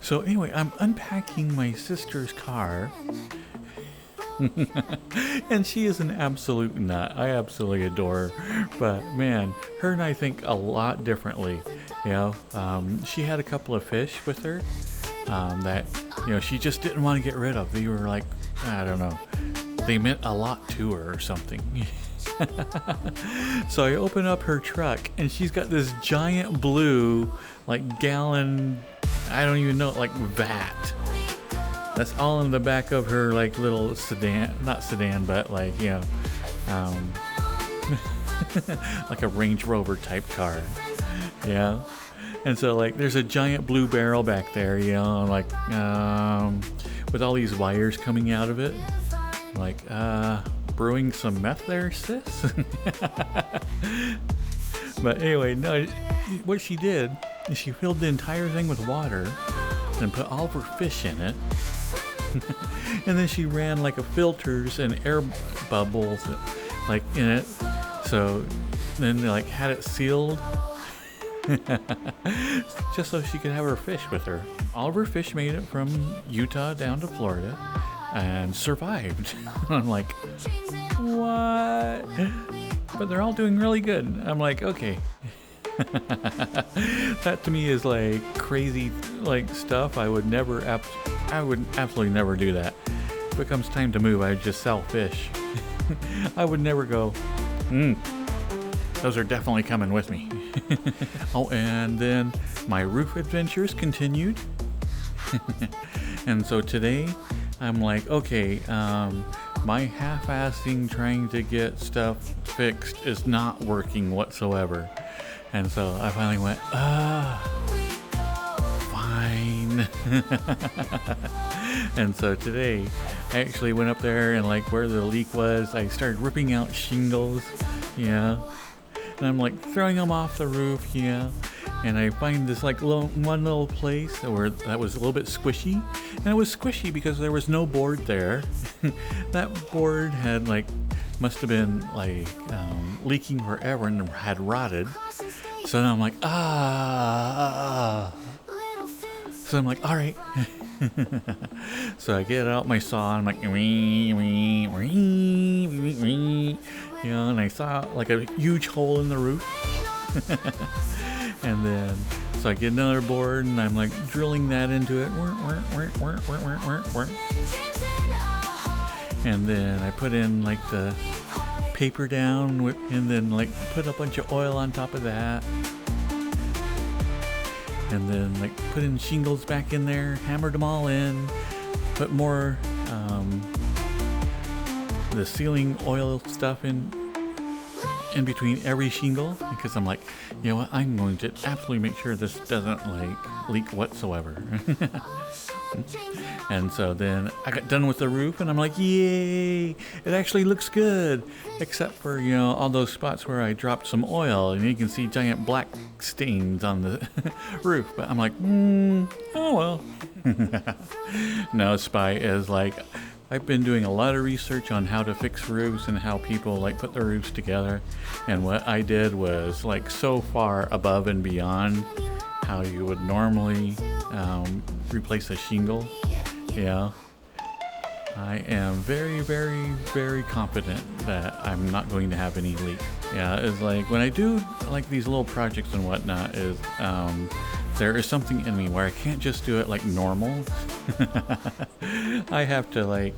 So anyway, I'm unpacking my sister's car, and she is an absolute nut. I absolutely adore her. But man, her and I think a lot differently. She had a couple of fish with her that she just didn't want to get rid of. They were like, I don't know, they meant a lot to her or something. So I open up her truck, and she's got this giant blue, like gallon, I don't even know, like vat. That's all in the back of her, like little sedan, not sedan, but like, like a Range Rover type car. Yeah. And so like there's a giant blue barrel back there, like with all these wires coming out of it. Like, brewing some meth there, sis? But anyway, no, what she did is she filled the entire thing with water and put all of her fish in it. And then she ran like a filters and air bubbles like in it. So then like had it sealed just so she could have her fish with her. All of her fish made it from Utah down to Florida and survived. I'm like, what? But they're all doing really good. I'm like, okay. That to me is like crazy like stuff. I would absolutely never do that. If it comes time to move, I would just sell fish. I would never go, those are definitely coming with me. Oh, and then my roof adventures continued. And so today I'm like, okay, my half-assing trying to get stuff fixed is not working whatsoever. And so I finally went, fine. And so today I actually went up there and like where the leak was, I started ripping out shingles, and I'm like throwing them off the roof, and I find this like one little place where that was a little bit squishy, and it was squishy because there was no board there. That board had must have been leaking forever and had rotted. So now I'm like, So I'm like, all right. So I get out my saw and I'm like, and I saw like a huge hole in the roof. And then, so I get another board and I'm like drilling that into it. And then I put in like the paper down and then like put a bunch of oil on top of that. And then like put in shingles back in there, hammered them all in, put more the sealing oil stuff in between every shingle, because I'm like, you know what, I'm going to absolutely make sure this doesn't like leak whatsoever. And so then I got done with the roof and I'm like, yay, it actually looks good, except for, all those spots where I dropped some oil and you can see giant black stains on the roof. But I'm like, oh well. No, Spy is like, I've been doing a lot of research on how to fix roofs and how people like put their roofs together. And what I did was like so far above and beyond how you would normally replace a shingle. I am very, very, very confident that I'm not going to have any leak. It's like when I do like these little projects and whatnot is there is something in me where I can't just do it like normal. I have to like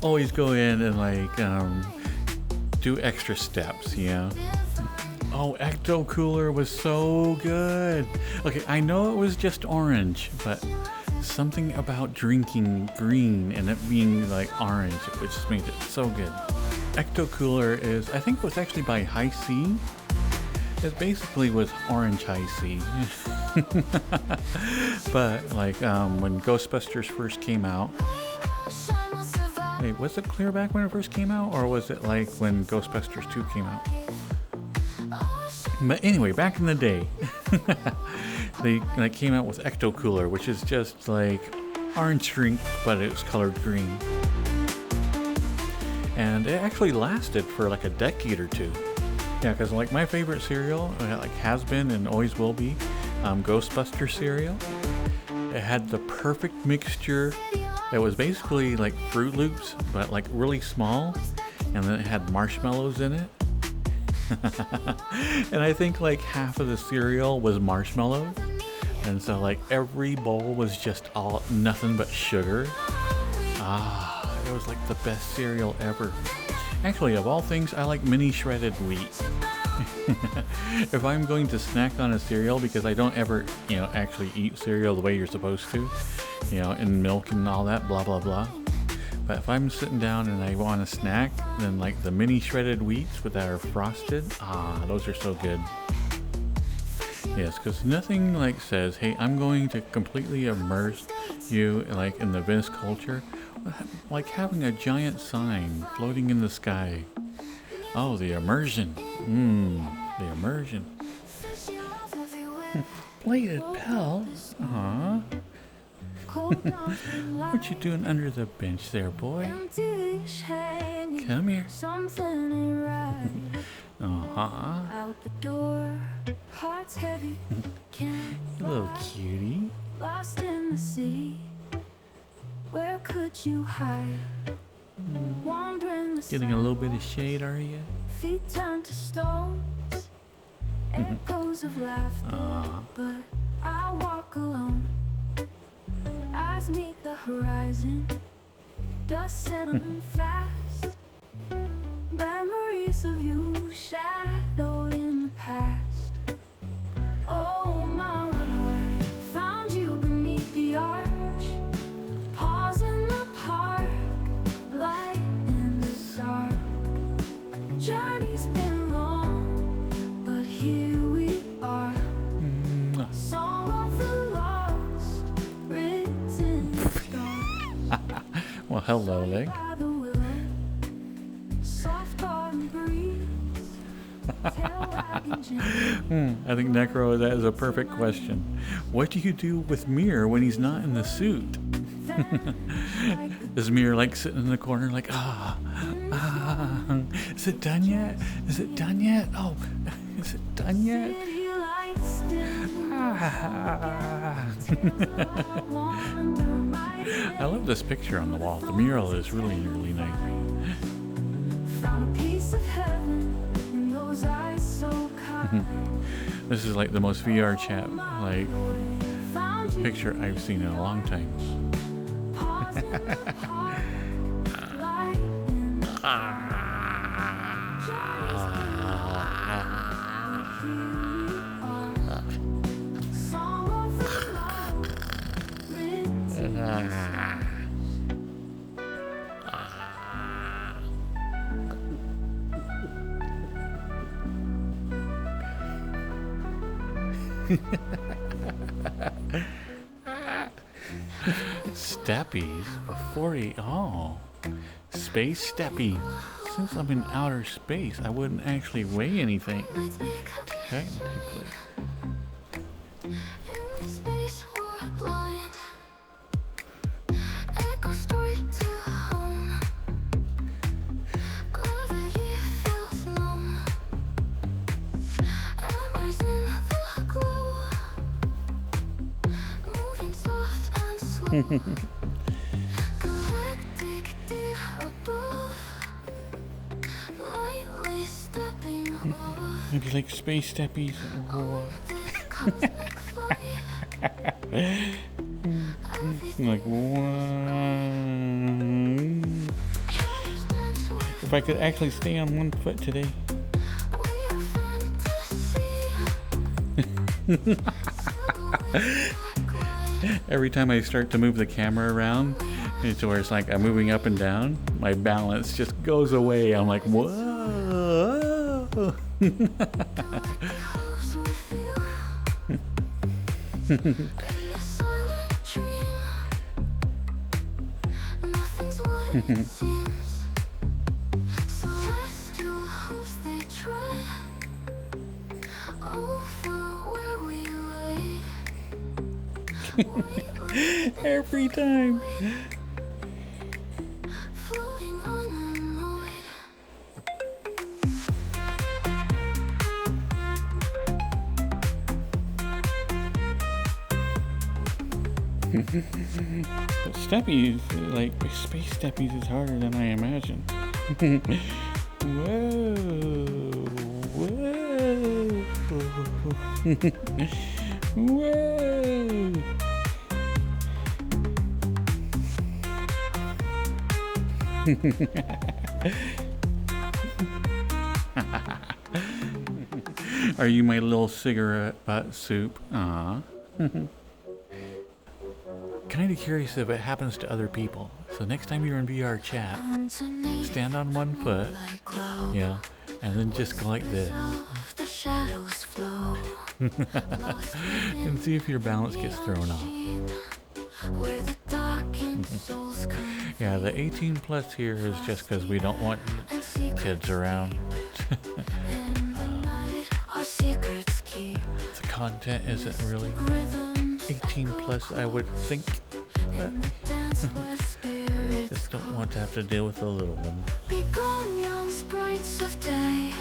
always go in and like do extra steps, Oh, Ecto Cooler was so good. Okay, I know it was just orange, but something about drinking green and it being like orange, it just made it so good. Ecto Cooler is, I think it was actually by High C. It basically was orange High C. But like when Ghostbusters first came out, wait, was it clear back when it first came out, or was it like when Ghostbusters 2 came out? But anyway, back in the day, they came out with Ecto Cooler, which is just like orange drink, but it was colored green. And it actually lasted for like a decade or two. Yeah, because like my favorite cereal, like has been and always will be, Ghostbuster cereal. It had the perfect mixture. It was basically like Fruit Loops, but like really small, and then it had marshmallows in it. And I think like half of the cereal was marshmallow, and so like every bowl was just all nothing but sugar. It was like the best cereal ever. Actually, of all things, I like mini shredded wheat. If I'm going to snack on a cereal, because I don't ever, actually eat cereal the way you're supposed to, in milk and all that, blah, blah, blah. But if I'm sitting down and I want a snack, then like the mini shredded wheats that are frosted, those are so good. Yes, because nothing like says, hey, I'm going to completely immerse you like in the Vince culture, like having a giant sign floating in the sky. Oh, the immersion. The immersion. Bladed pals. Aw. What you doing under the bench there, boy? Come here. Out the door, heart's heavy. You little cutie. Lost in the sea. Where could you hide? Getting a little bit of shade, are you? Feet turn to stones. Echoes of laughter. But I walk alone. Eyes meet the horizon. Dust settling fast. Memories of you shadowed in the past. Oh, my runaway, found you beneath the arch. Pause in the park, light in the dark. Journey's been long, but here we are. Song of the lost, written in stone. Well, hello, Leg. I think Necro, that is a perfect question. What do you do with Mir when he's not in the suit? Is Mir like sitting in the corner like, is it done yet? Is it done yet? Oh, is it done yet? I love this picture on the wall. The mural is really, really nice. Found a piece of heaven in those eyes so kind. This is like the most VR chat like picture I've seen in a long time. Steppies? 40. Oh. Space Steppies. Since I'm in outer space, I wouldn't actually weigh anything. Technically. Maybe like space steppies. Like one. If I could actually stay on one foot today. Every time I start to move the camera around, it's where it's like I'm moving up and down, my balance just goes away. I'm like, whoa. Every time. But Steppies, like space Steppies, is harder than I imagined. Whoa, whoa, whoa. Are you my little cigarette butt soup? Aw. Kind of curious if it happens to other people. So next time you're in VR chat, stand on one foot, yeah, and then just go like this. And see if your balance gets thrown off. Yeah, the 18 plus here is just because we don't want kids around. The content isn't really 18 plus, I would think. But just don't want to have to deal with the little one. Be gone, young sprites of day.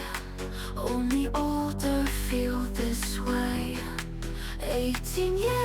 Only older feel this way. 18 years.